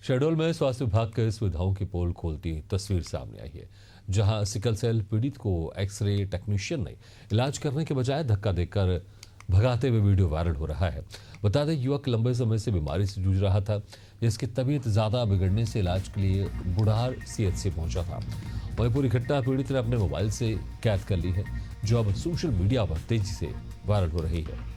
शहडोल में स्वास्थ्य विभाग के सुविधाओं की पोल खोलती तस्वीर सामने आई है, जहां सिकल सेल पीड़ित को एक्सरे टेक्नीशियन ने इलाज करने के बजाय धक्का देकर भगाते हुए वीडियो वायरल हो रहा है। बता दें, युवक लंबे समय से बीमारी से जूझ रहा था, जिसकी तबीयत ज्यादा बिगड़ने से इलाज के लिए बुढ़ार सीएचसी पहुंचा था। वहीं पूरी घटना पीड़ित ने अपने मोबाइल से कैद कर ली है, जो अब सोशल मीडिया पर तेजी से वायरल हो रही है।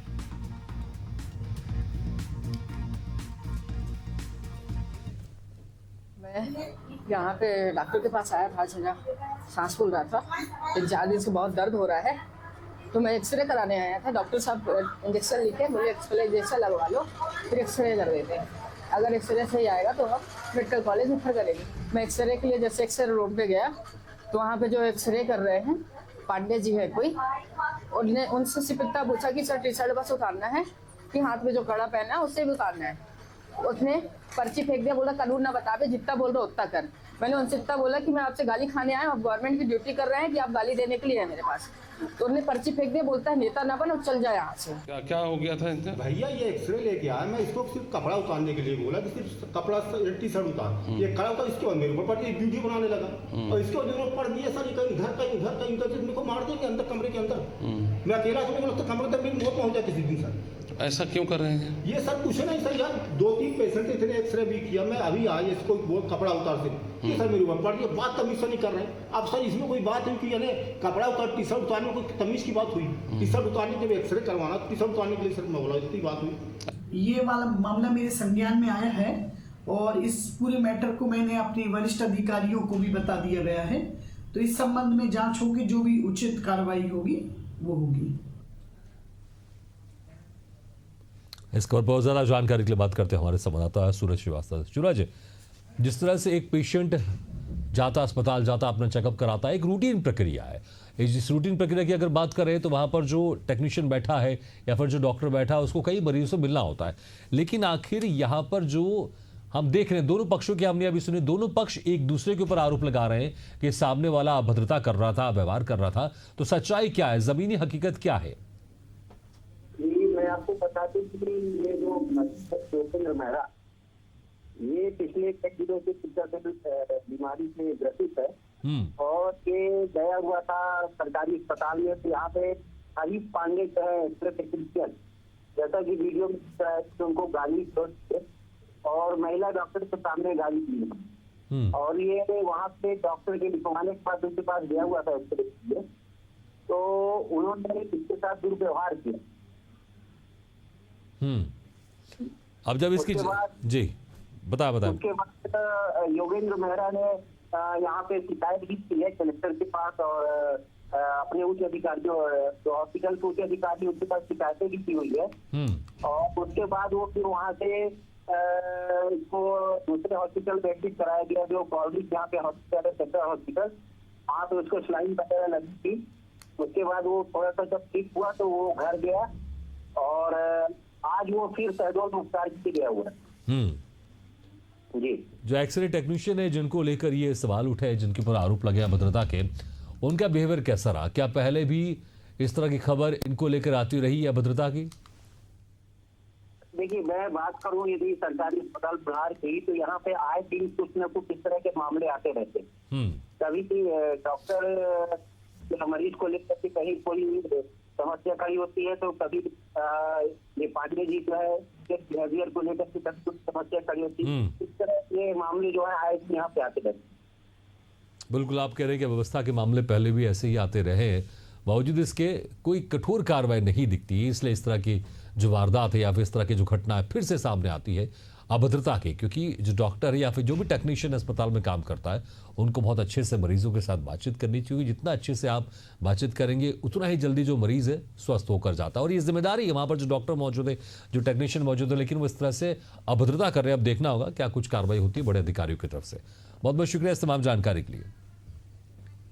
यहाँ पे डॉक्टर के पास आया था, आज मेरा सांस फूल रहा था, 3-4 दिन से बहुत दर्द हो रहा है, तो मैं एक्सरे कराने आया था। डॉक्टर साहब इंजेक्शन लिखे, मुझे एक्सरे इंजेक्शन लगवा लो, फिर एक्सरे कर देते हैं। अगर एक्सरे सही आएगा तो हम मेडिकल कॉलेज रेफर करेंगे। मैं एक्सरे के लिए जैसे एक्सरे रोड पे गया तो वहाँ पे जो एक्सरे कर रहे हैं पांडे जी है कोई, उनने उनसे सिर्फ इतना पूछा कि सर टी शर्ट बस उतारना है कि हाथ में जो कड़ा पहना है उससे भी उतारना है। उसने पर्ची फेंक दिया, बोला कानून ना बता दे, जितना बोल रहे उतना कर। मैंने उनसे इतना बोला कि मैं आपसे गाली खाने आया, आप गवर्नमेंट की ड्यूटी कर रहे हैं कि आप गाली देने के लिए है मेरे पास। तो उन्होंने पर्ची फेंक दिया, बोलता है नेता ना बन और चल जाए यहाँ से। क्या हो गया था इनसे? भैया ये एक्सरे लेके आया, मैं इसको सिर्फ कपड़ा उतारने के लिए बोला कि सिर्फ कपड़ा टी शर्ट उतार, ये खड़ा होता इसके बाद मेरे ऊपर पड़ गई, वीडियो बनाने लगा और इसके बाद जरूरत पड़ गई सर, कहीं घर कहीं उधर कहीं उधर, मेरे को मार देंगे अंदर कमरे के अंदर। मैं अकेला तो मेरे को कमरे तक मेरी मौत पहुंच जाए किसी दिन सर। ऐसा क्यों कर रहे हैं? ये सर कुछ नहीं सर यार, 2-3 पेशेंट इतने एक्सरे भी किया, मैं अभी आया इसको बोल कपड़ा उतार से, ये सर मेरे ऊपर पड़ गई। बात तमीज से नहीं कर रहे हैं। अब सर इसमें कोई बात हुई कि यानी कपड़ा उतार टी शर्ट उतारने में कोई तमीज की बात हुई? टी शर्ट उतारने के लिए एक्सरे करवाना, टी शर्ट उतारने के लिए सर मैं बोला इतनी बात हुई। ये वाला मामला मेरे संज्ञान में आया है और इस पूरे मैटर को मैंने अपने वरिष्ठ अधिकारियों को भी बता दिया गया है, तो इस संबंध में जांच होगी, जो भी उचित कार्रवाई होगी वो होगी। इस खबर पर ज्यादा जानकारी के लिए बात करते हैं हमारे संवाददाता सूरज श्रीवास्तव। सूरज, जिस तरह से एक पेशेंट जाता अस्पताल जाता अपना चेकअप कराता है, एक रूटीन प्रक्रिया है। इस रूटीन प्रक्रिया की अगर बात करें तो वहां पर जो टेक्नीशियन बैठा है या फिर जो डॉक्टर बैठा है उसको कई मरीजों से मिलना होता है, लेकिन आखिर यहाँ पर जो हम देख रहे हैं दोनों पक्षों की हमने अभी सुने, दोनों पक्ष एक दूसरे के ऊपर आरोप लगा रहे हैं कि सामने वाला अभद्रता कर रहा था, व्यवहार कर रहा था। तो सच्चाई क्या है, जमीनी हकीकत क्या है? मैं आपको बता दूं कि ये जो जोगेंद्र मेहरा, ये पिछले कई दिनों से बीमारी से ग्रसित है और ये गया हुआ था सरकारी अस्पताल में। तो यहाँ पे हरीश पांडे जो है एक्सरे टेक्नीशियन, जैसा कि वीडियो में उनको गाली और महिला डॉक्टर के सामने गाली दी और ये वहाँ पे डॉक्टर के लिखवाने के बाद उनके पास गया हुआ था एक्सरे के लिए, तो उन्होंने इसके साथ दुर्व्यवहार किया। अब जब इसकी जी बता उसके बाद योगेंद्र मेहरा ने यहाँ पे शिकायत भी की है कलेक्टर के पास और अपने उच्च अधिकारियों, जो हॉस्पिटल के उच्च अधिकारी उनके पास शिकायतें भी की हुई है। और उसके बाद वो फिर वहाँ से इसको दूसरे हॉस्पिटल में एडमिट कराया गया, जो कॉलेज जहाँ पे हॉस्पिटल है, सेंट्रल हॉस्पिटल, वहाँ पे उसको स्लाइन वगैरह लगी थी। उसके बाद वो थोड़ा सा जब ठीक हुआ तो वो घर गया और आज वो फिर शहडोल में उपचार के गया हुआ है। जी, जो एक्सरे टेक्नीशियन है जिनको लेकर ये सवाल उठे, जिनके ऊपर आरोप लगे अभद्रता के, उनका बिहेवियर कैसा रहा? क्या पहले भी इस तरह की खबर इनको लेकर आती रही है अभद्रता की? देखिए, मैं बात करूं यदि सरकारी अस्पताल बिहार की, तो यहाँ पे आए दिन कुछ न कुछ इस तरह के मामले आते रहते। कभी डॉक्टर मरीज को लेकर के कहीं कोई समस्या खड़ी होती है, तो कभी ये पांडे जी जो है बिहेवियर को लेकर के कभी कुछ समस्या खड़ी होती है। इस तरह ये मामले जो है आए यहाँ पे आते रहते। बिल्कुल, आप कह रहे हैं कि व्यवस्था के मामले पहले भी ऐसे ही आते रहे, बावजूद इसके कोई कठोर कार्रवाई नहीं दिखती, इसलिए इस तरह की जो वारदात है या फिर इस तरह की जो घटना है फिर से सामने आती है अभद्रता की। क्योंकि जो डॉक्टर है या फिर जो भी टेक्नीशियन अस्पताल में काम करता है, उनको बहुत अच्छे से मरीजों के साथ बातचीत करनी चाहिए। जितना अच्छे से आप बातचीत करेंगे उतना ही जल्दी जो मरीज है स्वस्थ होकर जाता है, और ये जिम्मेदारी है वहाँ पर जो डॉक्टर मौजूद है, जो टेक्नीशियन मौजूद है, लेकिन वो इस तरह से अभद्रता कर रहे हैं। अब देखना होगा क्या कुछ कार्रवाई होती है बड़े अधिकारियों की तरफ से। बहुत बहुत शुक्रिया इस तमाम जानकारी के लिए।